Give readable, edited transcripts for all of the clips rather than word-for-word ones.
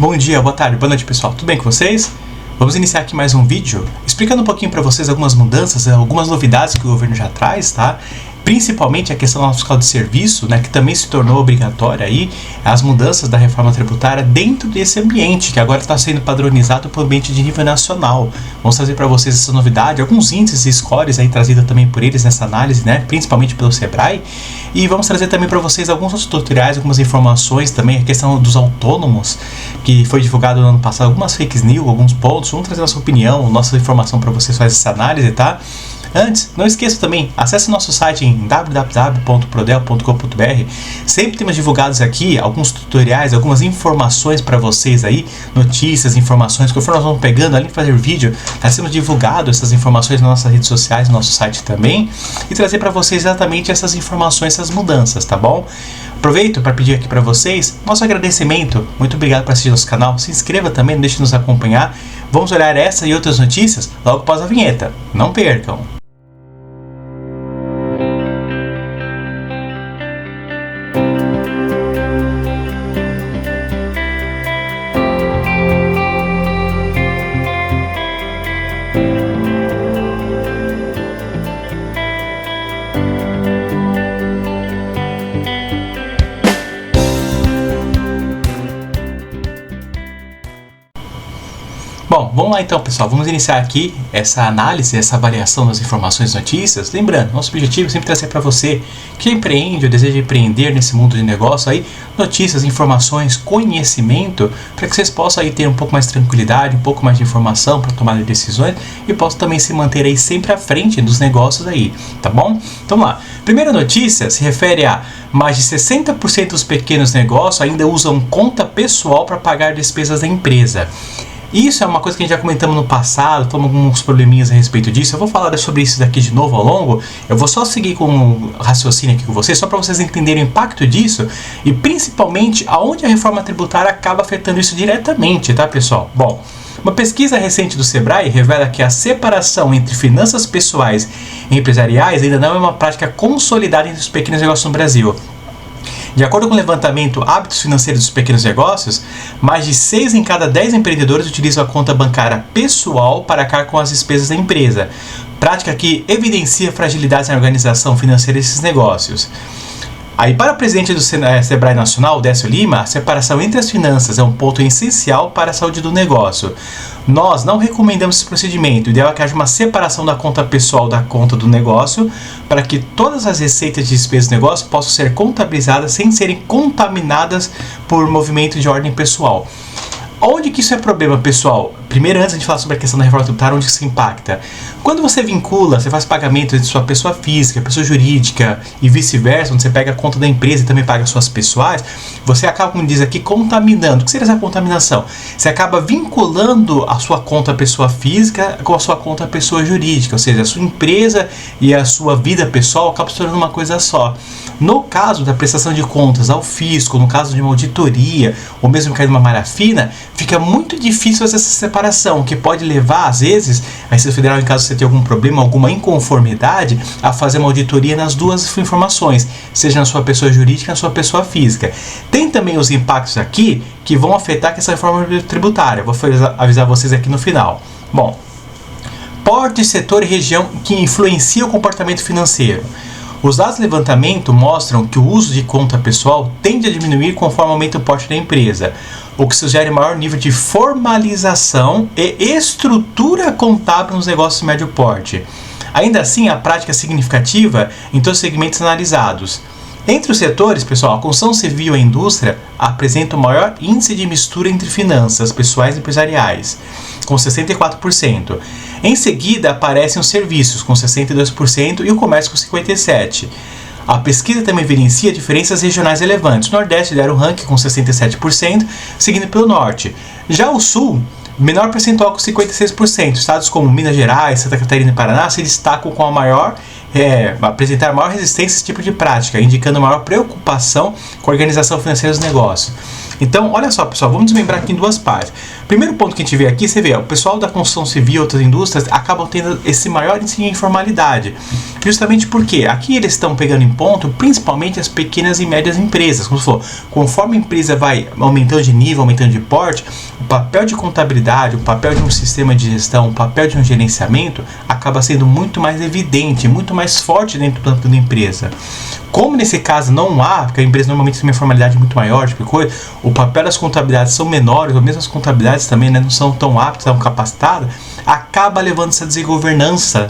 Bom dia, boa tarde, boa noite pessoal, tudo bem com vocês? Vamos iniciar aqui mais um vídeo explicando um pouquinho para vocês algumas mudanças, algumas novidades que o governo já traz, tá? Principalmente a questão da nota fiscal de serviço, né, que também se tornou obrigatória aí, as mudanças da reforma tributária dentro desse ambiente, que agora está sendo padronizado para o ambiente de nível nacional. Vamos trazer para vocês essa novidade, alguns índices e scores aí trazidos também por eles nessa análise, né, principalmente pelo Sebrae, e vamos trazer também para vocês alguns outros tutoriais, algumas informações também, a questão dos autônomos, que foi divulgado no ano passado, algumas fake news, alguns pontos, vamos trazer nossa opinião, nossa informação para vocês fazer essa análise, tá? Antes, não esqueça também, acesse nosso site em www.prodel.com.br. Sempre temos divulgados aqui alguns tutoriais, algumas informações para vocês aí, notícias, informações, conforme nós vamos pegando, além de fazer vídeo, nós temos divulgado essas informações nas nossas redes sociais, no nosso site também, e trazer para vocês exatamente essas informações, essas mudanças, tá bom? Aproveito para pedir aqui para vocês nosso agradecimento, muito obrigado por assistir nosso canal, se inscreva também, não deixe de nos acompanhar, vamos olhar essa e outras notícias logo após a vinheta, não percam! Bom, vamos lá então pessoal, vamos iniciar aqui essa análise, essa avaliação das informações e notícias. Lembrando, nosso objetivo é sempre trazer para você que empreende ou deseja empreender nesse mundo de negócio aí, notícias, informações, conhecimento, para que vocês possam aí ter um pouco mais de tranquilidade, um pouco mais de informação para tomar decisões e possam também se manter aí sempre à frente dos negócios aí, tá bom? Então vamos lá, primeira notícia se refere a mais de 60% dos pequenos negócios ainda usam conta pessoal para pagar despesas da empresa. Isso é uma coisa que a gente já comentamos no passado, temos alguns probleminhas a respeito disso. Eu vou falar sobre isso daqui de novo ao longo. Eu vou só seguir com um raciocínio aqui com vocês, só para vocês entenderem o impacto disso e principalmente aonde a reforma tributária acaba afetando isso diretamente, tá pessoal? Bom, uma pesquisa recente do Sebrae revela que a separação entre finanças pessoais e empresariais ainda não é uma prática consolidada entre os pequenos negócios no Brasil. De acordo com o levantamento Hábitos Financeiros dos Pequenos Negócios, mais de 6 em cada 10 empreendedores utilizam a conta bancária pessoal para arcar com as despesas da empresa, prática que evidencia fragilidades na organização financeira desses negócios. Aí, para o presidente do Sebrae Nacional, Décio Lima, a separação entre as finanças é um ponto essencial para a saúde do negócio. Nós não recomendamos esse procedimento. O ideal é que haja uma separação da conta pessoal da conta do negócio para que todas as receitas de despesas do negócio possam ser contabilizadas sem serem contaminadas por movimento de ordem pessoal. Onde que isso é problema, pessoal? Primeiro, antes de a gente falar sobre a questão da reforma tributária, onde isso impacta? Quando você vincula, você faz pagamento entre sua pessoa física, pessoa jurídica e vice-versa, onde você pega a conta da empresa e também paga suas pessoais, você acaba, como diz aqui, contaminando. O que seria essa contaminação? Você acaba vinculando a sua conta pessoa física com a sua conta pessoa jurídica, ou seja, a sua empresa e a sua vida pessoal acabam se tornando uma coisa só. No caso da prestação de contas ao fisco, no caso de uma auditoria, ou mesmo cair numa malha fina, fica muito difícil fazer essa separação, o que pode levar, às vezes, a Receita Federal, em caso você tenha algum problema, alguma inconformidade, a fazer uma auditoria nas duas informações, seja na sua pessoa jurídica e na sua pessoa física. Tem também os impactos aqui que vão afetar essa reforma tributária, vou avisar vocês aqui no final. Bom, porte, setor e região que influencia o comportamento financeiro. Os dados do levantamento mostram que o uso de conta pessoal tende a diminuir conforme aumenta o porte da empresa, o que sugere maior nível de formalização e estrutura contábil nos negócios de médio porte. Ainda assim, a prática é significativa em todos os segmentos analisados. Entre os setores, pessoal, a construção civil e a indústria apresentam o maior índice de mistura entre finanças pessoais e empresariais, com 64%. Em seguida, aparecem os serviços, com 62%, e o comércio, com 57%. A pesquisa também evidencia diferenças regionais relevantes. O Nordeste lidera o ranking com 67%, seguindo pelo Norte. Já o Sul, menor percentual com 56%. Estados como Minas Gerais, Santa Catarina e Paraná se destacam com apresentar maior resistência a esse tipo de prática, indicando maior preocupação com a organização financeira dos negócios. Então, olha só, pessoal, vamos desmembrar aqui em duas partes. Primeiro ponto que a gente vê aqui, você vê, o pessoal da construção civil e outras indústrias acabam tendo esse maior índice de informalidade. Justamente porque aqui eles estão pegando em ponto, principalmente as pequenas e médias empresas. Como se for, conforme a empresa vai aumentando de nível, aumentando de porte, o papel de contabilidade, o papel de um sistema de gestão, o papel de um gerenciamento acaba sendo muito mais evidente, muito mais forte dentro da empresa. Como nesse caso não há, porque a empresa normalmente tem uma formalidade muito maior, tipo coisa, o papel das contabilidades são menores, ou mesmo as contabilidades também, né, não são tão aptas, tão capacitadas, acaba levando essa desgovernança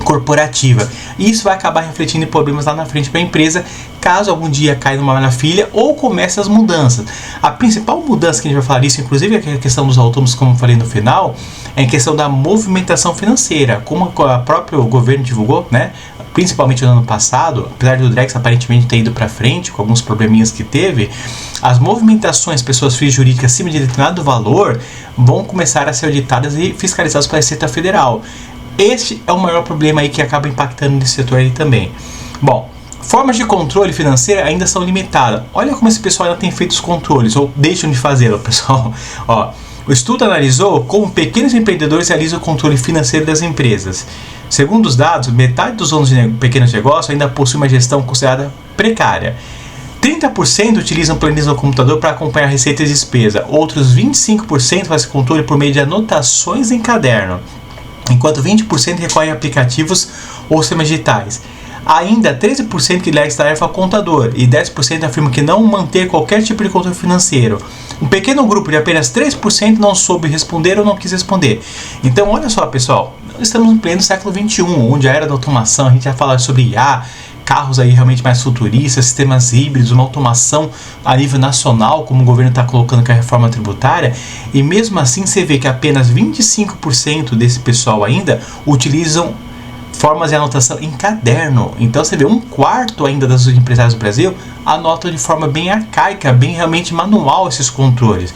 corporativa. E isso vai acabar refletindo em problemas lá na frente para a empresa, caso algum dia caia numa malha filha ou comece as mudanças. A principal mudança que a gente vai falar isso, inclusive a questão dos autônomos, como eu falei no final, é a questão da movimentação financeira, como o próprio governo divulgou, né? Principalmente no ano passado, apesar do Drex aparentemente ter ido para frente com alguns probleminhas que teve, as movimentações pessoas físicas e jurídicas acima de determinado valor vão começar a ser auditadas e fiscalizadas pela Receita Federal. Este é o maior problema aí que acaba impactando nesse setor aí também. Bom, formas de controle financeiro ainda são limitadas. Olha como esse pessoal ainda tem feito os controles, ou deixam de fazê-lo, pessoal. Ó, o estudo analisou como pequenos empreendedores realizam o controle financeiro das empresas. Segundo os dados, metade dos donos de pequenos negócios ainda possui uma gestão considerada precária. 30% utilizam planilhas no computador para acompanhar receita e despesa. Outros 25% fazem controle por meio de anotações em caderno, enquanto 20% recorrem a aplicativos ou sistemas digitais. Ainda 13% que delega essa tarefa ao contador e 10% afirma que não manter qualquer tipo de controle financeiro. Um pequeno grupo de apenas 3% não soube responder ou não quis responder. Então, olha só, pessoal, nós estamos no pleno século XXI, onde a era da automação, a gente já fala sobre IA, carros aí realmente mais futuristas, sistemas híbridos, uma automação a nível nacional, como o governo está colocando com a reforma tributária, e mesmo assim você vê que apenas 25% desse pessoal ainda utilizam formas de anotação em caderno. Então você vê, 1/4 ainda das empresários do Brasil anotam de forma bem arcaica, bem realmente manual esses controles,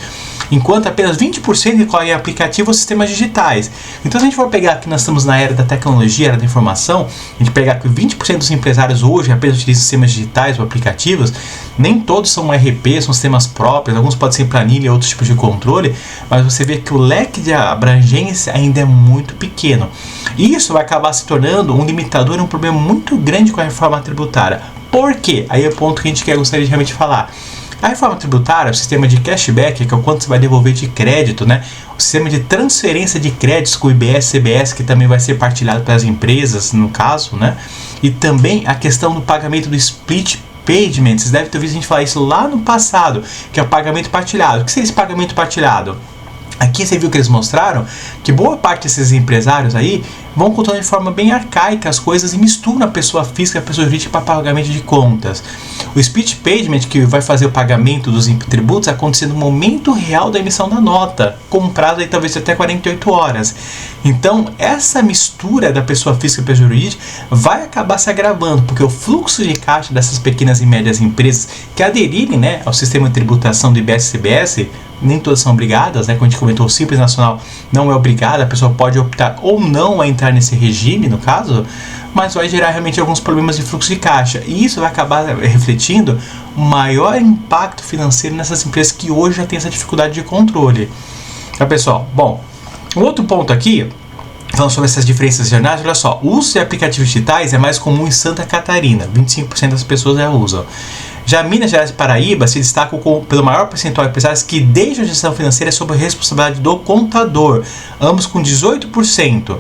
enquanto apenas 20% recorrem a aplicativos ou sistemas digitais. Então, se a gente for pegar que nós estamos na era da tecnologia, era da informação, a gente pegar que 20% dos empresários hoje apenas utilizam sistemas digitais ou aplicativos, nem todos são RP, são sistemas próprios, alguns podem ser planilha, outros tipos de controle, mas você vê que o leque de abrangência ainda é muito pequeno. E isso vai acabar se tornando um limitador, um problema muito grande com a reforma tributária. Por quê? Aí é o ponto que a gente gostaria de realmente falar. A reforma tributária, o sistema de cashback, que é o quanto você vai devolver de crédito, né? O sistema de transferência de créditos com o IBS, CBS, que também vai ser partilhado pelas empresas, no caso, né? E também a questão do pagamento do split payment. Vocês devem ter ouvido a gente falar isso lá no passado, que é o pagamento partilhado. O que é esse pagamento partilhado? Aqui você viu que eles mostraram que boa parte desses empresários aí vão contando de forma bem arcaica as coisas e misturam a pessoa física e a pessoa jurídica para pagamento de contas. O split payment, que vai fazer o pagamento dos tributos, acontecer no momento real da emissão da nota, com um prazo aí talvez até 48 horas. Então, essa mistura da pessoa física e a pessoa jurídica vai acabar se agravando, porque o fluxo de caixa dessas pequenas e médias empresas que aderirem, né, ao sistema de tributação do IBS-CBS, nem todas são obrigadas, né? Como a gente comentou, o Simples Nacional não é obrigado, a pessoa pode optar ou não a entrar nesse regime, no caso, mas vai gerar realmente alguns problemas de fluxo de caixa. E isso vai acabar refletindo maior impacto financeiro nessas empresas que hoje já têm essa dificuldade de controle. Tá, pessoal? Bom, um outro ponto aqui, falando sobre essas diferenças regionais, olha só, o uso de aplicativos digitais é mais comum em Santa Catarina, 25% das pessoas já usam. Já Minas Gerais e Paraíba se destacam pelo maior percentual de empresários que deixam a gestão financeira sob a responsabilidade do contador, ambos com 18%.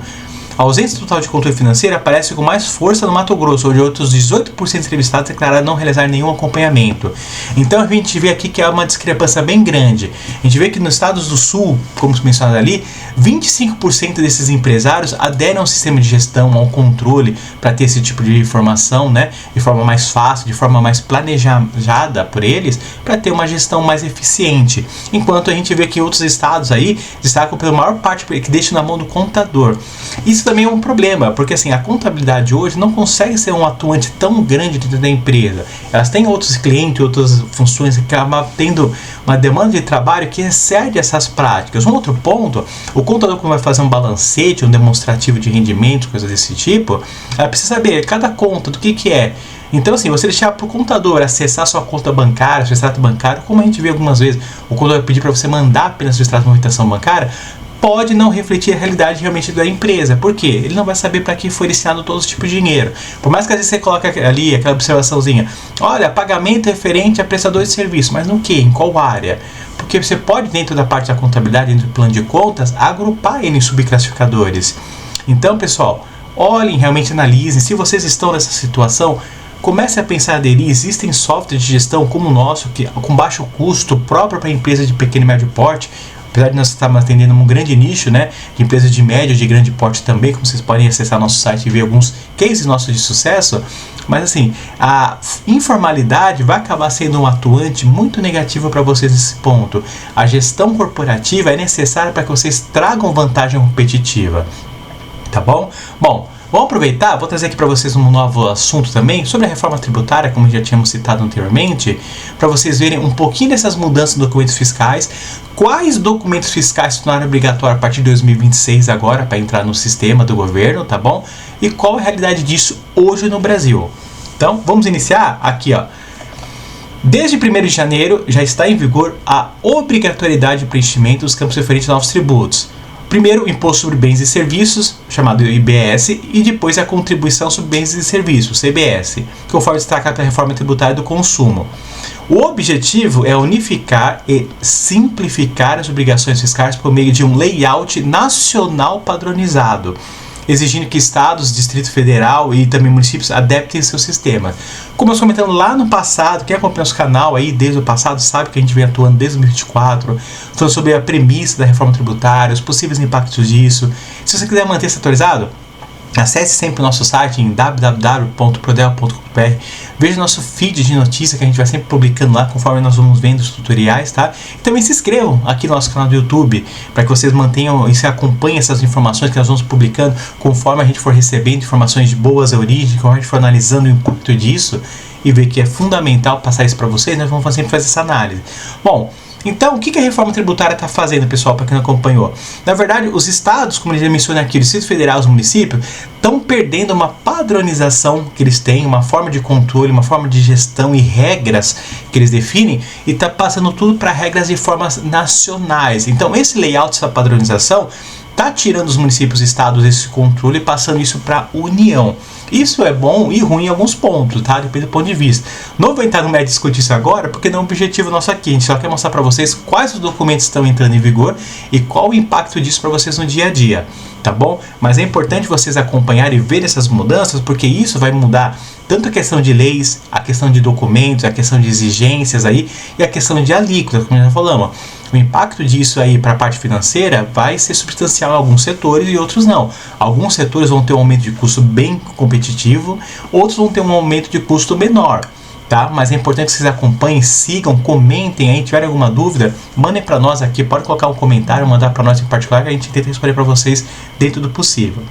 A ausência total de controle financeiro aparece com mais força no Mato Grosso, onde outros 18% entrevistados declararam não realizar nenhum acompanhamento. Então a gente vê aqui que há uma discrepância bem grande. A gente vê que nos estados do sul, como mencionado ali, 25% desses empresários aderem ao sistema de gestão, ao controle, para ter esse tipo de informação, né, de forma mais fácil, de forma mais planejada por eles, para ter uma gestão mais eficiente. Enquanto a gente vê que outros estados aí destacam pela maior parte que deixam na mão do contador. Isso também é um problema, porque assim, a contabilidade hoje não consegue ser um atuante tão grande dentro da empresa. Elas têm outros clientes, outras funções que acabam tendo uma demanda de trabalho que excede essas práticas. Um outro ponto, o contador, quando vai fazer um balancete, um demonstrativo de rendimento, coisas desse tipo, ela precisa saber cada conta do que é Então, assim, você deixar para o contador acessar sua conta bancária, seu extrato bancário, como a gente vê algumas vezes, o contador pedir para você mandar apenas o extrato de movimentação bancária, pode não refletir a realidade realmente da empresa. Por quê? Ele não vai saber para que foi destinado todo esse tipo de dinheiro. Por mais que às vezes você coloque ali aquela observaçãozinha, olha, pagamento referente a prestador de serviço, mas no que? Em qual área? Porque você pode, dentro da parte da contabilidade, dentro do plano de contas, agrupar ele em subclassificadores. Então, pessoal, olhem, realmente analisem. Se vocês estão nessa situação, comece a pensar dele. Existem softwares de gestão como o nosso, que com baixo custo, próprio para empresas de pequeno e médio porte. Apesar de nós estarmos atendendo um grande nicho, né, de empresas de médio e de grande porte também, como vocês podem acessar nosso site e ver alguns cases nossos de sucesso. Mas assim, a informalidade vai acabar sendo um atuante muito negativo para vocês nesse ponto. A gestão corporativa é necessária para que vocês tragam vantagem competitiva. Tá bom? Bom, vamos aproveitar, vou trazer aqui para vocês um novo assunto também sobre a reforma tributária, como já tínhamos citado anteriormente, para vocês verem um pouquinho dessas mudanças nos documentos fiscais, quais documentos fiscais se tornaram obrigatórios a partir de 2026 agora para entrar no sistema do governo, tá bom? E qual a realidade disso hoje no Brasil. Então, vamos iniciar aqui, ó. Desde 1º de janeiro já está em vigor a obrigatoriedade de preenchimento dos campos referentes a novos tributos. Primeiro, o Imposto sobre Bens e Serviços, chamado IBS, e depois a Contribuição sobre Bens e Serviços, CBS, conforme destacado pela Reforma Tributária do Consumo. O objetivo é unificar e simplificar as obrigações fiscais por meio de um layout nacional padronizado, exigindo que estados, Distrito Federal e também municípios adaptem seus sistemas. Como nós comentamos lá no passado, quem acompanha nosso canal aí desde o passado sabe que a gente vem atuando desde 2024, falando sobre a premissa da reforma tributária, os possíveis impactos disso. Se você quiser manter-se atualizado, acesse sempre o nosso site em www.prodel.com.br, veja nosso feed de notícias que a gente vai sempre publicando lá conforme nós vamos vendo os tutoriais, tá? E também se inscrevam aqui no nosso canal do YouTube para que vocês mantenham e se acompanhem essas informações que nós vamos publicando conforme a gente for recebendo informações de boas origens, conforme a gente for analisando o impacto disso e ver que é fundamental passar isso para vocês, nós vamos sempre fazer essa análise. Bom, então, o que a reforma tributária está fazendo, pessoal, para quem não acompanhou? Na verdade, os estados, como ele menciona aqui, o Distrito Federal e os municípios, estão perdendo uma padronização que eles têm, uma forma de controle, uma forma de gestão e regras que eles definem, e está passando tudo para regras de formas nacionais. Então, esse layout, essa padronização, está tirando os municípios e estados esse controle e passando isso para a União. Isso é bom e ruim em alguns pontos, tá? Depende do ponto de vista. Não vou entrar no mérito discutir isso agora, porque não é um objetivo nosso aqui. A gente só quer mostrar para vocês quais os documentos estão entrando em vigor e qual o impacto disso para vocês no dia a dia, tá bom? Mas é importante vocês acompanharem e ver essas mudanças, porque isso vai mudar tanto a questão de leis, a questão de documentos, a questão de exigências aí e a questão de alíquotas, como já falamos. O impacto disso aí para a parte financeira vai ser substancial em alguns setores e outros não. Alguns setores vão ter um aumento de custo bem competitivo, outros vão ter um aumento de custo menor, tá? Mas é importante que vocês acompanhem, sigam, comentem aí, tiverem alguma dúvida, mandem para nós aqui, pode colocar um comentário, mandar para nós em particular, que a gente tenta responder para vocês dentro do possível.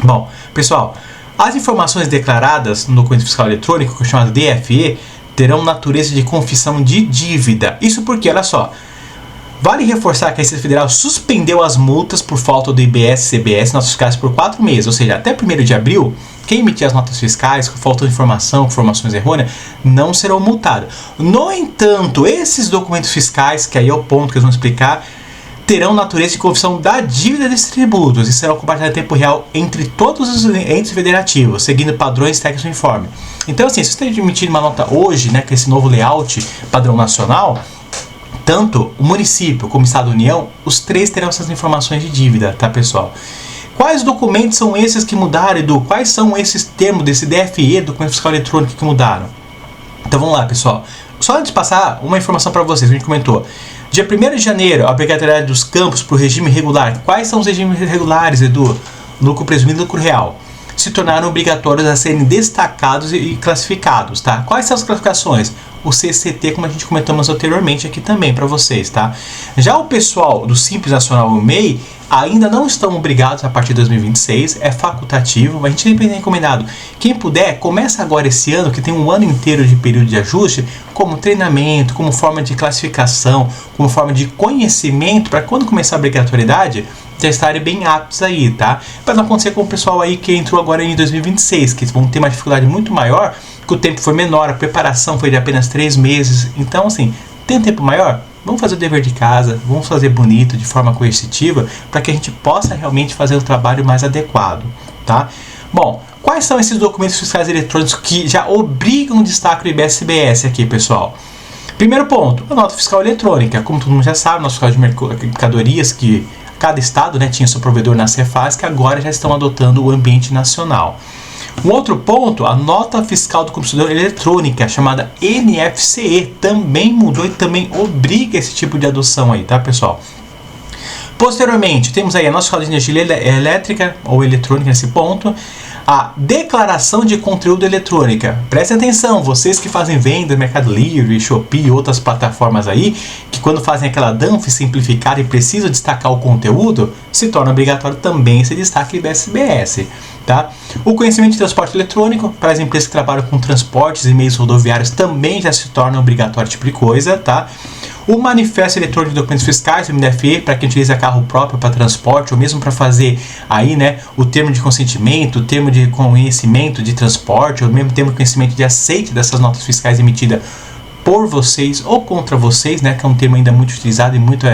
Bom, pessoal, as informações declaradas no documento fiscal eletrônico, que é chamado DFE, terão natureza de confissão de dívida. Isso porque, olha só, vale reforçar que a Receita Federal suspendeu as multas por falta do IBS e CBS notas fiscais por 4 meses, ou seja, até 1º de abril, quem emitir as notas fiscais com falta de informação, com informações errôneas, não serão multados. No entanto, esses documentos fiscais, que aí é o ponto que eles vão explicar, terão natureza de confissão da dívida desses tributos e serão compartilhados em tempo real entre todos os entes federativos, seguindo padrões técnicos uniformes. Então, assim, se você está emitindo uma nota hoje, né, com esse novo layout padrão nacional, tanto o município como o Estado e União, os três terão essas informações de dívida, tá, pessoal? Quais documentos são esses que mudaram, Edu? Quais são esses termos desse DFE, documento fiscal eletrônico, que mudaram? Então vamos lá, pessoal. Só antes de passar uma informação para vocês, a gente comentou. Dia 1º de janeiro, a obrigatoriedade dos campos para o regime regular. Quais são os regimes regulares, Edu? Lucro presumido e lucro real. Se tornaram obrigatórios a serem destacados e classificados, tá? Quais são as classificações? O CCT, como a gente comentamos anteriormente aqui também para vocês, tá? Já o pessoal do Simples Nacional e o MEI ainda não estão obrigados a partir de 2026, é facultativo, mas a gente sempre tem recomendado. Quem puder, começa agora esse ano, que tem um ano inteiro de período de ajuste, como treinamento, como forma de classificação, como forma de conhecimento, para quando começar a obrigatoriedade, já estarem bem aptos aí, tá? Para não acontecer com o pessoal aí que entrou agora em 2026, que vão ter uma dificuldade muito maior, que o tempo foi menor, a preparação foi de apenas 3 meses. Então, assim, tem um tempo maior? Vamos fazer o dever de casa, vamos fazer bonito, de forma coercitiva, para que a gente possa realmente fazer um trabalho mais adequado, tá? Bom, quais são esses documentos fiscais eletrônicos que já obrigam o destaque do IBS-CBS aqui, pessoal? Primeiro ponto, a nota fiscal eletrônica. Como todo mundo já sabe, a nota fiscal de mercadorias, que cada estado, né, tinha seu provedor na Cefaz, que agora já estão adotando o ambiente nacional. Um outro ponto, a nota fiscal do consumidor eletrônica, chamada NFCE, também mudou e também obriga esse tipo de adoção aí, tá, pessoal? Posteriormente, temos aí a nota fiscal de energia elétrica ou eletrônica nesse ponto, a declaração de conteúdo eletrônica. Prestem atenção, vocês que fazem venda, Mercado Livre, Shopee e outras plataformas aí, que quando fazem aquela DANF simplificada e precisam destacar o conteúdo, se torna obrigatório também esse destaque IBS-CBS. Tá? O conhecimento de transporte eletrônico, para as empresas que trabalham com transportes e meios rodoviários, também já se torna obrigatório esse tipo de coisa. Tá? O manifesto eletrônico de documentos fiscais, o MDFE, para quem utiliza carro próprio para transporte, ou mesmo para fazer aí, né, o termo de consentimento, o termo de conhecimento de transporte, ou mesmo termo de conhecimento de aceite dessas notas fiscais emitidas por vocês ou contra vocês, né, que é um termo ainda muito utilizado e muito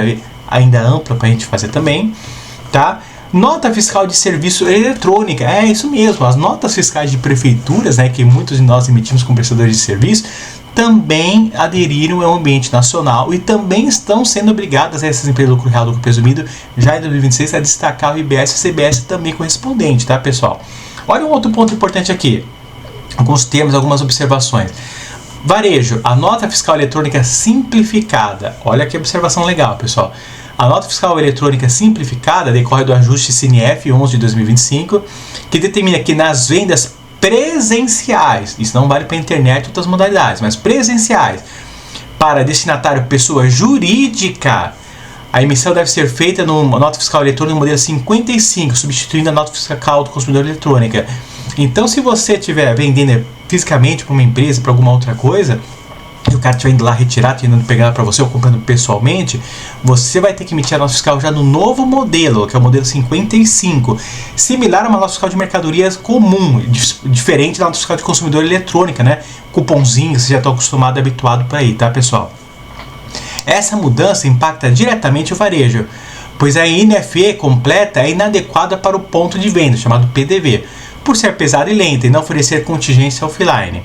ainda amplo para a gente fazer também. Tá? Nota fiscal de serviço eletrônica, é isso mesmo, as notas fiscais de prefeituras, né, que muitos de nós emitimos com prestadores de serviço, também aderiram ao ambiente nacional e também estão sendo obrigadas, essas empresas de lucro real, lucro presumido, já em 2026, a destacar o IBS e o CBS também correspondente, tá, pessoal? Olha um outro ponto importante aqui, alguns termos, algumas observações. Varejo, a nota fiscal eletrônica simplificada, olha que observação legal, pessoal. A nota fiscal eletrônica simplificada decorre do ajuste CNF 11 de 2025, que determina que nas vendas presenciais, isso não vale para internet e outras modalidades, mas presenciais, para destinatário pessoa jurídica, a emissão deve ser feita numa nota fiscal eletrônica no modelo 55, substituindo a nota fiscal do consumidor eletrônica. Então, se você estiver vendendo fisicamente para uma empresa, para alguma outra coisa, e o cara estiver indo lá retirar, tentando pegar para você ou comprando pessoalmente, você vai ter que emitir a nota fiscal já no novo modelo, que é o modelo 55, similar a uma nota fiscal de mercadorias comum, diferente da nota fiscal de consumidor eletrônica, né? Cupomzinho, você já está acostumado, habituado para aí, tá, pessoal? Essa mudança impacta diretamente o varejo, pois a NFE completa é inadequada para o ponto de venda, chamado PDV, por ser pesada e lenta e não oferecer contingência offline.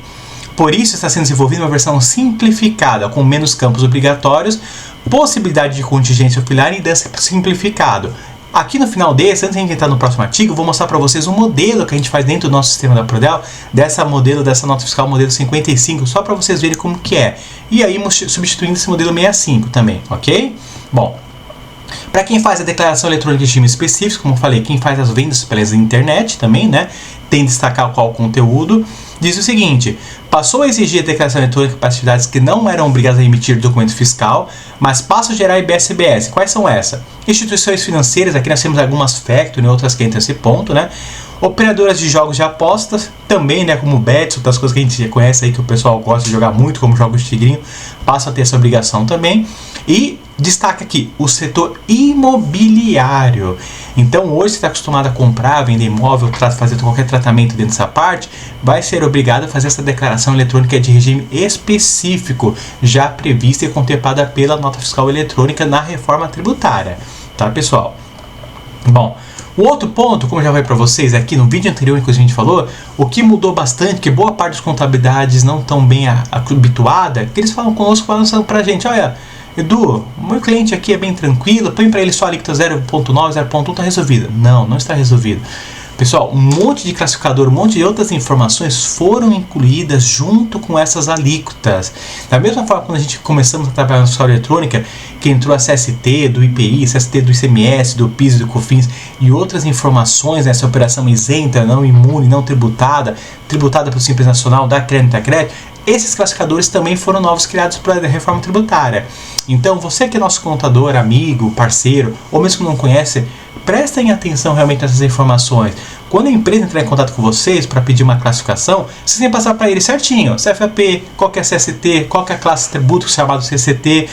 Por isso está sendo desenvolvida uma versão simplificada, com menos campos obrigatórios, possibilidade de contingência offline e dança simplificado. Aqui no final desse, antes de a gente entrar no próximo artigo, eu vou mostrar para vocês um modelo que a gente faz dentro do nosso sistema da Prodel, dessa nota fiscal modelo 55, só para vocês verem como que é. E aí substituindo esse modelo 65 também, ok? Bom, para quem faz a declaração eletrônica de regime específico, como eu falei, quem faz as vendas pela internet também, né, tem que destacar qual o conteúdo, diz o seguinte: passou a exigir a declaração eletrônica para atividades que não eram obrigadas a emitir documento fiscal, mas passa a gerar IBS-CBS. Quais são essas? Instituições financeiras, aqui nós temos algumas factory e outras que entram nesse ponto, né? Operadoras de jogos de apostas, também, né, como bets, outras coisas que a gente já conhece aí, que o pessoal gosta de jogar muito, como jogos de tigrinho, passam a ter essa obrigação também. E destaca aqui o setor imobiliário. Então, hoje você está acostumado a comprar, vender imóvel, fazer qualquer tratamento dentro dessa parte, vai ser obrigado a fazer essa declaração eletrônica de regime específico, já prevista e contemplada pela nota fiscal eletrônica na reforma tributária. Tá, pessoal? Bom, o outro ponto, como eu já falei para vocês aqui no vídeo anterior, inclusive a gente falou, o que mudou bastante, que boa parte das contabilidades não estão bem habituada, que eles falam conosco, falando para a gente: olha, Edu, o meu cliente aqui é bem tranquilo, põe para ele só a alíquota 0.9, 0.1, está resolvido. Não, não está resolvido. Pessoal, um monte de classificador, um monte de outras informações foram incluídas junto com essas alíquotas. Da mesma forma, quando a gente começamos a trabalhar na fiscal eletrônica, que entrou a CST do IPI, CST do ICMS, do PIS e do COFINS e outras informações, nessa operação isenta, não imune, não tributada, tributada pelo Simples Nacional, da crédito a crédito, esses classificadores também foram novos criados para a reforma tributária. Então, você que é nosso contador, amigo, parceiro, ou mesmo que não conhece, prestem atenção realmente nessas informações. Quando a empresa entrar em contato com vocês para pedir uma classificação, vocês têm que passar para ele certinho, CFAP, qual que é CST, qual que é a classe de tributo chamado CCT,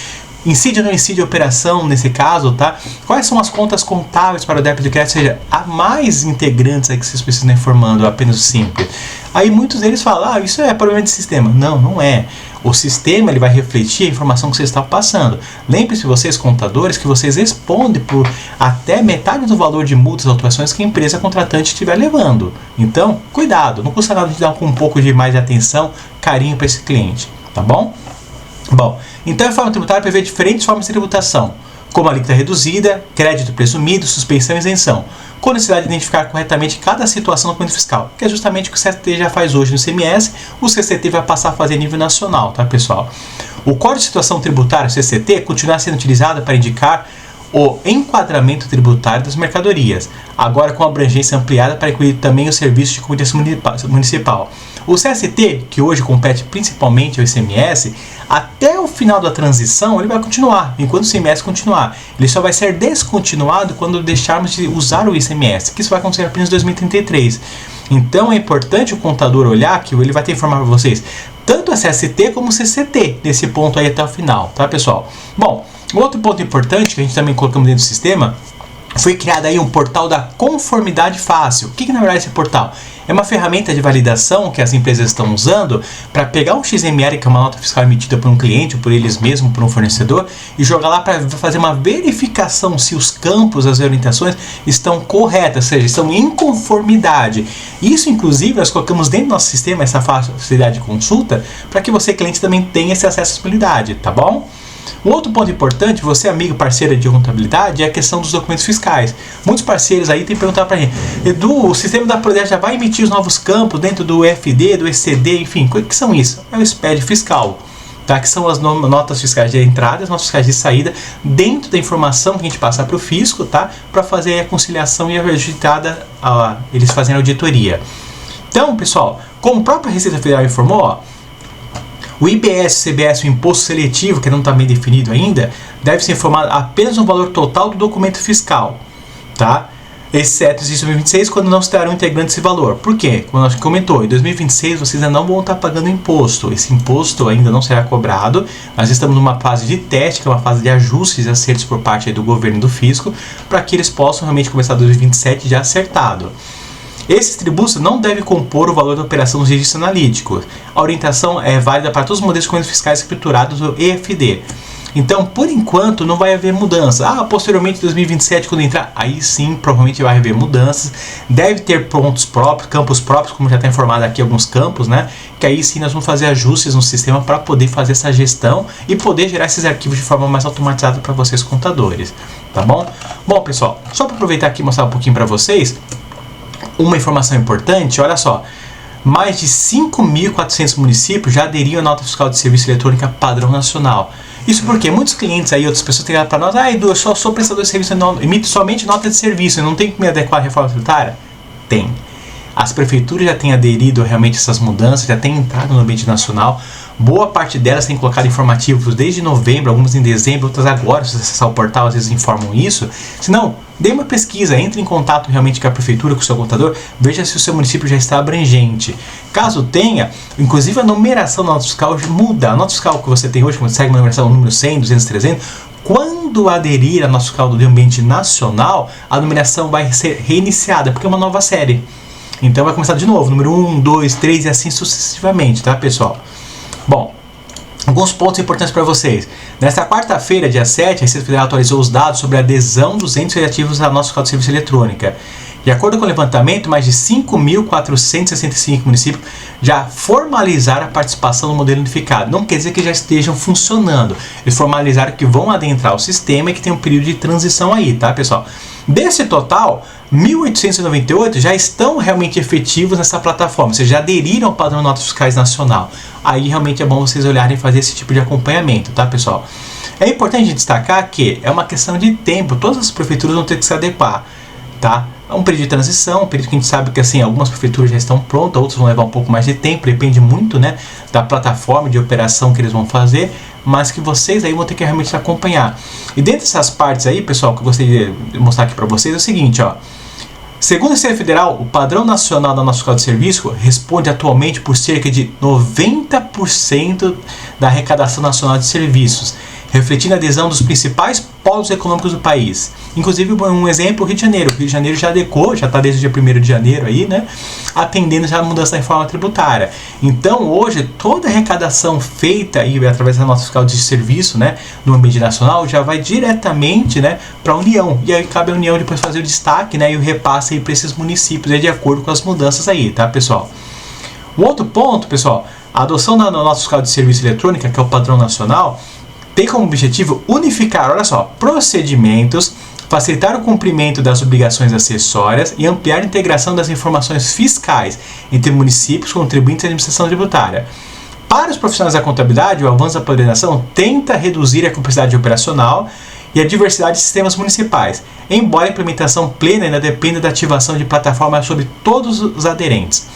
incide ou não incide a operação nesse caso, tá? Quais são as contas contábeis para o débito e crédito? Ou seja, há mais integrantes aí que vocês precisam estar informando, apenas o simples. Aí muitos deles falam, isso é problema de sistema. Não, não é. O sistema ele vai refletir a informação que você está passando. Lembre-se vocês, contadores, que vocês respondem por até metade do valor de multas e autuações que a empresa contratante estiver levando. Então, cuidado, não custa nada de dar um pouco de mais de atenção, carinho para esse cliente, tá bom? Bom, então a reforma tributária prevê diferentes formas de tributação, como a alíquota reduzida, crédito presumido, suspensão e isenção, com necessidade de identificar corretamente cada situação no documento fiscal, que é justamente o que o CCT já faz hoje no ICMS, o CCT vai passar a fazer a nível nacional, tá pessoal? O Código de Situação Tributária, o CCT, continua sendo utilizado para indicar o enquadramento tributário das mercadorias, agora com abrangência ampliada para incluir também os serviços de comunicação municipal. O CST, que hoje compete principalmente ao ICMS, até o final da transição ele vai continuar, enquanto o ICMS continuar. Ele só vai ser descontinuado quando deixarmos de usar o ICMS, que isso vai acontecer apenas em 2033. Então é importante o contador olhar que ele vai ter que informar para vocês tanto a CST como o CCT nesse ponto aí até o final, tá pessoal? Bom, outro ponto importante que a gente também colocamos dentro do sistema, foi criado aí um portal da conformidade fácil. O que na verdade é esse portal? É uma ferramenta de validação que as empresas estão usando para pegar um XML, que é uma nota fiscal emitida por um cliente, ou por eles mesmos, por um fornecedor, e jogar lá para fazer uma verificação se os campos, as orientações estão corretas, ou seja, estão em conformidade. Isso, inclusive, nós colocamos dentro do nosso sistema essa facilidade de consulta para que você, cliente, também tenha esse acesso à acessibilidade, tá bom? Um outro ponto importante, você amigo, parceiro de contabilidade, é a questão dos documentos fiscais. Muitos parceiros aí têm perguntado para a gente, Edu, o sistema da Prodeste já vai emitir os novos campos dentro do EFD, do ECD, enfim, o que são isso? É o SPED fiscal, tá? Que são as notas fiscais de entrada, as notas fiscais de saída, dentro da informação que a gente passa para o fisco, tá? Para fazer a conciliação e a agitada, eles fazendo a auditoria. Então, pessoal, como a própria Receita Federal informou, ó, o IBS, CBS, o imposto seletivo, que não está bem definido ainda, deve ser informado apenas no valor total do documento fiscal, tá? Exceto em 2026, quando não estarão integrando esse valor. Por quê? Como a gente comentou, em 2026 vocês ainda não vão estar pagando imposto. Esse imposto ainda não será cobrado. Nós estamos numa fase de teste, que é uma fase de ajustes e acertos por parte do governo e do fisco, para que eles possam realmente começar 2027 já acertado. Esses tributos não devem compor o valor da operação nos registros analíticos. A orientação é válida para todos os modelos de documentos fiscais escriturados do EFD. Então, por enquanto, não vai haver mudança. Posteriormente, em 2027, quando entrar, aí sim, provavelmente vai haver mudanças. Deve ter pontos próprios, campos próprios, como já está informado aqui alguns campos, né? Que aí sim nós vamos fazer ajustes no sistema para poder fazer essa gestão e poder gerar esses arquivos de forma mais automatizada para vocês, contadores. Tá bom? Bom, pessoal, só para aproveitar aqui e mostrar um pouquinho para vocês, uma informação importante, olha só, mais de 5.400 municípios já aderiram à nota fiscal de serviço eletrônica padrão nacional. Isso porque muitos clientes aí, outras pessoas têm ligado para nós, Edu, eu só sou prestador de serviço, emito somente nota de serviço, eu não tenho que me adequar à reforma tributária? Tem. As prefeituras já têm aderido realmente a essas mudanças, já têm entrado no ambiente nacional. Boa parte delas tem colocado informativos desde novembro, algumas em dezembro, outras agora. Se você acessar o portal, às vezes informam isso. Se não, dê uma pesquisa, entre em contato realmente com a prefeitura, com o seu contador, veja se o seu município já está abrangente. Caso tenha, inclusive a numeração da nota fiscal muda. A nota fiscal que você tem hoje, quando segue uma numeração número 100, 200, 300, quando aderir a nota fiscal do ambiente nacional, a numeração vai ser reiniciada, porque é uma nova série. Então vai começar de novo, número 1, 2, 3 e assim sucessivamente, tá, pessoal? Bom, alguns pontos importantes para vocês. Nesta quarta-feira, dia 7, a Receita Federal atualizou os dados sobre a adesão dos entes federativos à nossa fiscal de serviço eletrônica. De acordo com o levantamento, mais de 5.465 municípios já formalizaram a participação no modelo unificado. Não quer dizer que já estejam funcionando. Eles formalizaram que vão adentrar o sistema e que tem um período de transição aí, tá, pessoal? Desse total, 1.898 já estão realmente efetivos nessa plataforma, ou seja, já aderiram ao padrão de notas fiscais nacional. Aí realmente é bom vocês olharem e fazer esse tipo de acompanhamento, tá, pessoal? É importante destacar que é uma questão de tempo, todas as prefeituras vão ter que se adequar, tá? É um período de transição, um período que a gente sabe que assim, algumas prefeituras já estão prontas, outras vão levar um pouco mais de tempo, depende muito, né, da plataforma de operação que eles vão fazer, mas que vocês aí vão ter que realmente acompanhar. E dentro dessas partes aí, pessoal, que eu gostaria de mostrar aqui para vocês é o seguinte, ó. Segundo a Receita Federal, o padrão nacional da nossa fiscal de serviço responde atualmente por cerca de 90% da arrecadação nacional de serviços. refletindo a adesão dos principais polos econômicos do país. Inclusive, um exemplo, o Rio de Janeiro. O Rio de Janeiro já adequou, já está desde o dia 1º de janeiro aí, né, atendendo já a mudança da reforma tributária. Então, hoje, toda arrecadação feita aí, através da nota fiscal de serviço, né, no ambiente nacional, já vai diretamente, né, para a União. E aí cabe a União depois fazer o destaque, né, e o repasse aí para esses municípios, aí, de acordo com as mudanças aí, tá, pessoal? Um outro ponto, pessoal, a adoção da nota fiscal de serviço eletrônica, que é o padrão nacional, tem como objetivo unificar, olha só, procedimentos, facilitar o cumprimento das obrigações acessórias e ampliar a integração das informações fiscais entre municípios, contribuintes e administração tributária. Para os profissionais da contabilidade, o avanço da padronização tenta reduzir a complexidade operacional e a diversidade de sistemas municipais, embora a implementação plena ainda dependa da ativação de plataformas sobre todos os aderentes.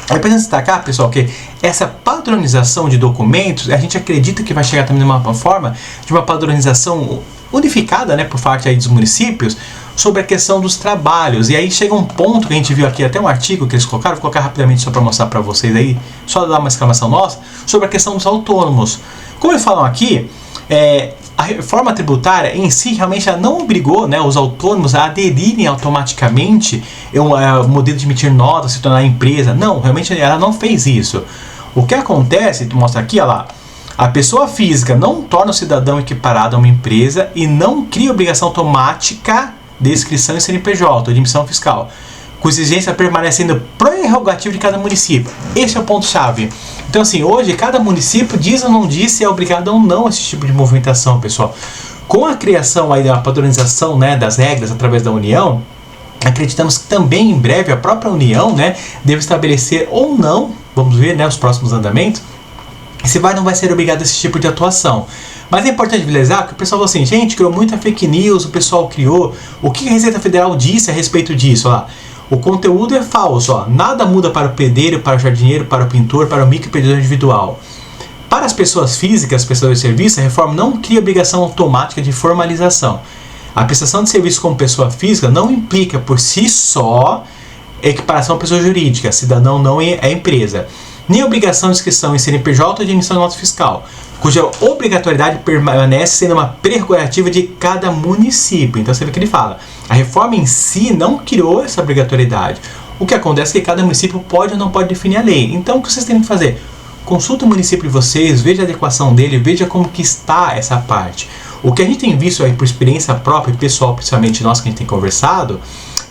É importante destacar, pessoal, que essa padronização de documentos, a gente acredita que vai chegar também de uma forma de uma padronização unificada, né, por parte aí dos municípios, sobre a questão dos trabalhos. E aí chega um ponto que a gente viu aqui, até um artigo que eles colocaram, vou colocar rapidamente só para mostrar para vocês aí, só dar uma exclamação nossa, sobre a questão dos autônomos. Como eles falam aqui, a reforma tributária em si realmente já não obrigou, né, os autônomos a aderirem automaticamente ao modelo de emitir notas, se tornar empresa. Não, realmente ela não fez isso. O que acontece, tu mostra aqui, olha lá, a pessoa física não torna o cidadão equiparado a uma empresa e não cria obrigação automática de inscrição em CNPJ, ou de emissão fiscal, com exigência permanecendo prerrogativa de cada município. Esse é o ponto-chave. Então, assim, hoje cada município diz ou não diz se é obrigado ou não a esse tipo de movimentação, pessoal. Com a criação aí da padronização, né, das regras através da União, acreditamos que também em breve a própria União, né, deve estabelecer ou não, vamos ver, né, os próximos andamentos, se vai ou não vai ser obrigado a esse tipo de atuação. Mas é importante visualizar que o pessoal falou assim, gente, criou muita fake news, o pessoal criou. O que a Receita Federal disse a respeito disso? Ó, o conteúdo é falso, ó, nada muda para o pedreiro, para o jardineiro, para o pintor, para o microempreendedor individual. Para as pessoas físicas, prestadores de serviço, a reforma não cria obrigação automática de formalização. A prestação de serviço como pessoa física não implica por si só equiparação à pessoa jurídica, cidadão não é empresa, nem obrigação de inscrição em CNPJ ou de emissão de nota fiscal, cuja obrigatoriedade permanece sendo uma prerrogativa de cada município. Então você vê que ele fala, a reforma em si não criou essa obrigatoriedade. O que acontece é que cada município pode ou não pode definir a lei. Então o que vocês têm que fazer? Consulta o município de vocês, veja a adequação dele, veja como que está essa parte. O que a gente tem visto aí por experiência própria e pessoal, principalmente nós que a gente tem conversado,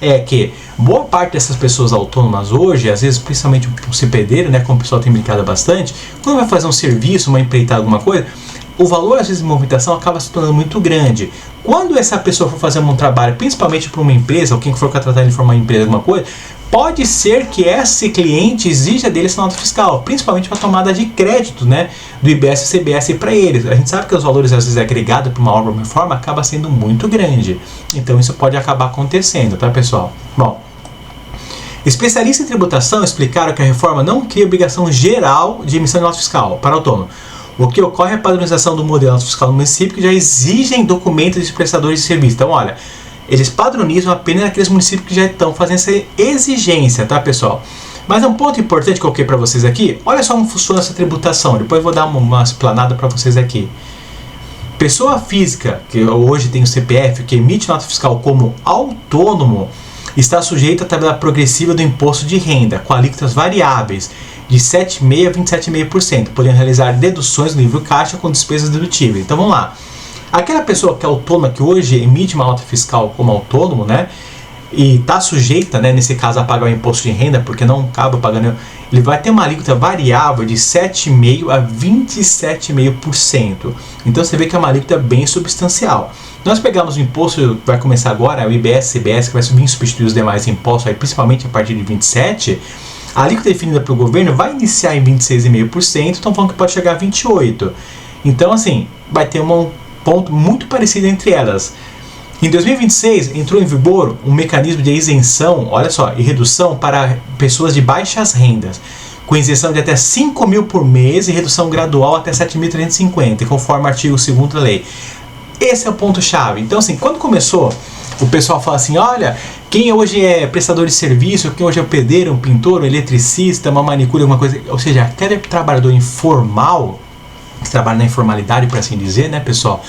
é que boa parte dessas pessoas autônomas hoje, às vezes principalmente o CPD, né, como o pessoal tem brincado bastante, quando vai fazer um serviço, uma empreitada, alguma coisa, o valor às vezes de movimentação acaba se tornando muito grande. Quando essa pessoa for fazer um trabalho, principalmente para uma empresa, ou quem for contratar de formar uma empresa, alguma coisa, pode ser que esse cliente exija dele essa nota fiscal, principalmente para a tomada de crédito, né, do IBS e CBS para eles. A gente sabe que os valores às vezes agregados para uma obra ou uma reforma acaba sendo muito grande. Então isso pode acabar acontecendo, tá, pessoal? Bom, especialistas em tributação explicaram que a reforma não cria obrigação geral de emissão de nota fiscal para autônomo. O que ocorre é a padronização do modelo de nota fiscal do município, que já exigem documentos de prestadores de serviço. Então, olha, eles padronizam apenas naqueles municípios que já estão fazendo essa exigência, tá, pessoal? Mas um ponto importante que eu coloquei para vocês aqui, olha só como funciona essa tributação, depois eu vou dar uma explanada para vocês aqui. Pessoa física, que hoje tem o CPF, que emite nota fiscal como autônomo, está sujeita à tabela progressiva do imposto de renda, com alíquotas variáveis, de 7,5% a 27,5%, podendo realizar deduções no livro caixa com despesas dedutíveis. Então vamos lá. Aquela pessoa que é autônoma, que hoje emite uma nota fiscal como autônomo, né, e está sujeita, né, nesse caso, a pagar o imposto de renda, porque não acaba pagando, ele vai ter uma alíquota variável de 7,5% a 27,5%. Então você vê que é uma alíquota bem substancial. Nós pegamos o imposto, vai começar agora, o IBS, CBS, que vai subir e substituir os demais impostos, aí, principalmente a partir de 27%, a alíquota definida pelo governo vai iniciar em 26,5%, então falando que pode chegar a 28%. Então, assim, vai ter um ponto muito parecido entre elas. Em 2026, entrou em vigor um mecanismo de isenção, olha só, e redução para pessoas de baixas rendas, com isenção de até 5 mil por mês e redução gradual até 7.350, conforme o artigo 2º da lei. Esse é o ponto-chave. Então, assim, quando começou, o pessoal fala assim, olha, quem hoje é prestador de serviço, quem hoje é um pedreiro, um pintor, um eletricista, uma manicure, alguma coisa, ou seja, aquele trabalhador informal, que trabalha na informalidade, por assim dizer, né, pessoal?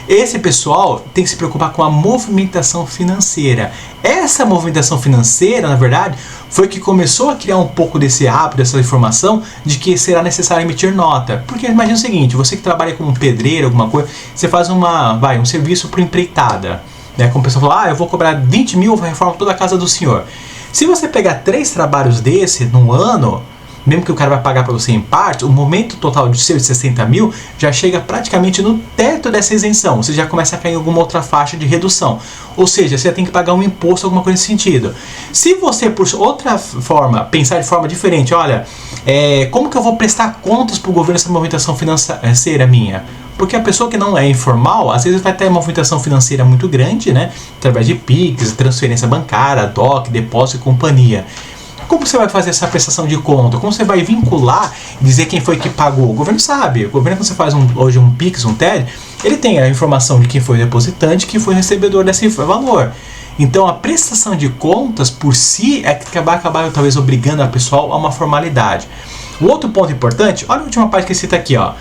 Esse pessoal tem que se preocupar com a movimentação financeira. Essa movimentação financeira, na verdade, foi que começou a criar um pouco desse hábito, dessa informação de que será necessário emitir nota. Porque imagina o seguinte, você que trabalha como pedreiro, alguma coisa, você faz um serviço por empreitada. Né? Como a pessoa fala, eu vou cobrar 20 mil, eu reformo toda a casa do senhor. Se você pegar 3 trabalhos desse num ano, mesmo que o cara vai pagar para você em parte, o momento total de seu de 60 mil já chega praticamente no teto dessa isenção. Você já começa a cair em alguma outra faixa de redução. Ou seja, você tem que pagar um imposto, alguma coisa nesse sentido. Se você, por outra forma, pensar de forma diferente, olha, como que eu vou prestar contas para o governo essa movimentação financeira minha? Porque a pessoa que não é informal, às vezes vai ter uma movimentação financeira muito grande, né? Através de PIX, transferência bancária, DOC, depósito e companhia. Como você vai fazer essa prestação de conta? Como você vai vincular e dizer quem foi que pagou? O governo sabe. O governo, quando você faz hoje um PIX, um TED, ele tem a informação de quem foi o depositante e quem foi o recebedor desse valor. Então, a prestação de contas, por si, é que vai acabar talvez obrigando a pessoal a uma formalidade. O outro ponto importante, olha a última parte que cita aqui, ó.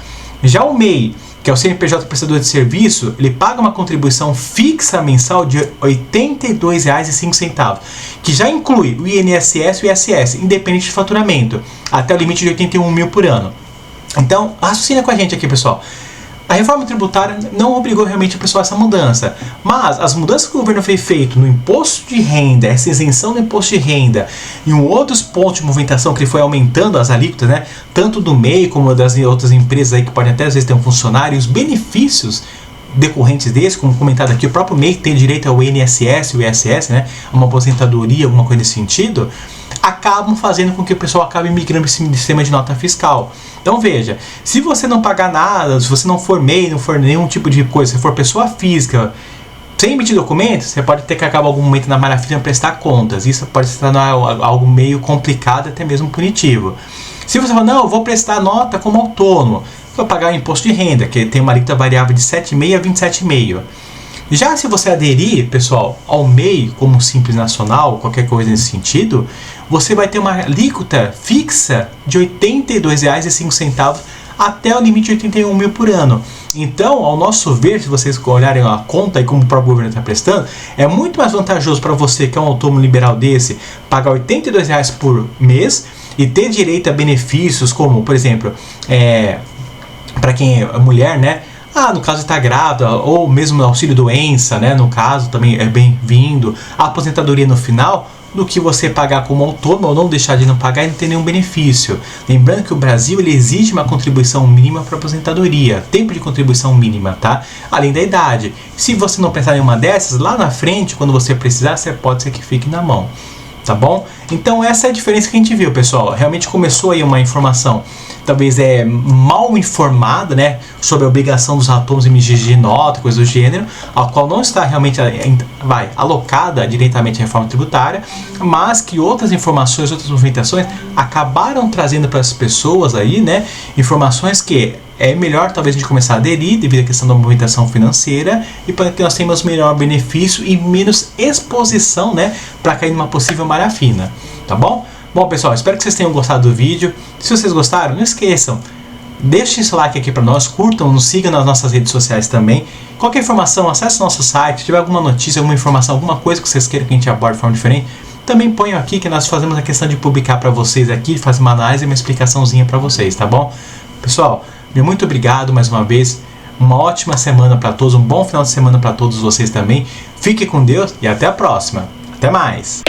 Já o MEI, que é o CNPJ prestador de serviço, ele paga uma contribuição fixa mensal de R$ 82,05, que já inclui o INSS e o ISS, independente de faturamento, até o limite de 81 mil por ano. Então, raciocina com a gente aqui, pessoal. A reforma tributária não obrigou realmente a pessoa a essa mudança, mas as mudanças que o governo fez feito no imposto de renda, essa isenção do imposto de renda e outros pontos de movimentação que ele foi aumentando as alíquotas, né, tanto do MEI como das outras empresas aí que podem até às vezes ter um funcionário, e os benefícios decorrentes desse, como comentado aqui, o próprio MEI tem direito ao INSS e o ISS, né, uma aposentadoria, alguma coisa nesse sentido, acabam fazendo com que o pessoal acabe migrando para esse sistema de nota fiscal. Então veja, se você não pagar nada, se você não for MEI, não for nenhum tipo de coisa, se for pessoa física, sem emitir documentos, você pode ter que acabar algum momento na malha fina prestar contas. Isso pode se tornar algo meio complicado, até mesmo punitivo. Se você falar, não, eu vou prestar nota como autônomo, vou pagar o imposto de renda, que tem uma alíquota variável de 7,5% a 27,5%. Já se você aderir, pessoal, ao MEI como Simples Nacional, qualquer coisa nesse sentido, você vai ter uma alíquota fixa de R$ 82,05 até o limite de 81 mil por ano. Então, ao nosso ver, se vocês olharem a conta e como o próprio governo está prestando, é muito mais vantajoso para você que é um autônomo liberal desse, pagar R$ 82,00 por mês e ter direito a benefícios como, por exemplo, para quem é mulher, né? No caso está grávida, ou mesmo auxílio doença, né? No caso também é bem-vindo, a aposentadoria no final, do que você pagar como autônomo ou não deixar de não pagar e não ter nenhum benefício. Lembrando que o Brasil ele exige uma contribuição mínima para aposentadoria, tempo de contribuição mínima, tá? Além da idade. Se você não prestar nenhuma dessas, lá na frente, quando você precisar, você pode ser que fique na mão. Tá bom? Então essa é a diferença que a gente viu, pessoal. Realmente começou aí uma informação talvez mal informada, né, sobre a obrigação dos autônomos em emitir de nota, coisas do gênero, a qual não está realmente alocada diretamente à reforma tributária, mas que outras informações, outras movimentações acabaram trazendo para as pessoas aí, né, informações que é melhor talvez a gente começar a aderir devido à questão da movimentação financeira e para que nós tenhamos melhor benefício e menos exposição, né, para cair numa possível malha fina, tá bom? Bom, pessoal, espero que vocês tenham gostado do vídeo. Se vocês gostaram, não esqueçam, deixem seu like aqui para nós, curtam, nos sigam nas nossas redes sociais também. Qualquer informação, acesse o nosso site, se tiver alguma notícia, alguma informação, alguma coisa que vocês queiram que a gente aborde de forma diferente, também ponham aqui que nós fazemos a questão de publicar para vocês aqui, fazer uma análise e uma explicaçãozinha para vocês, tá bom? Pessoal, muito obrigado mais uma vez, uma ótima semana para todos, um bom final de semana para todos vocês também. Fique com Deus e até a próxima. Até mais!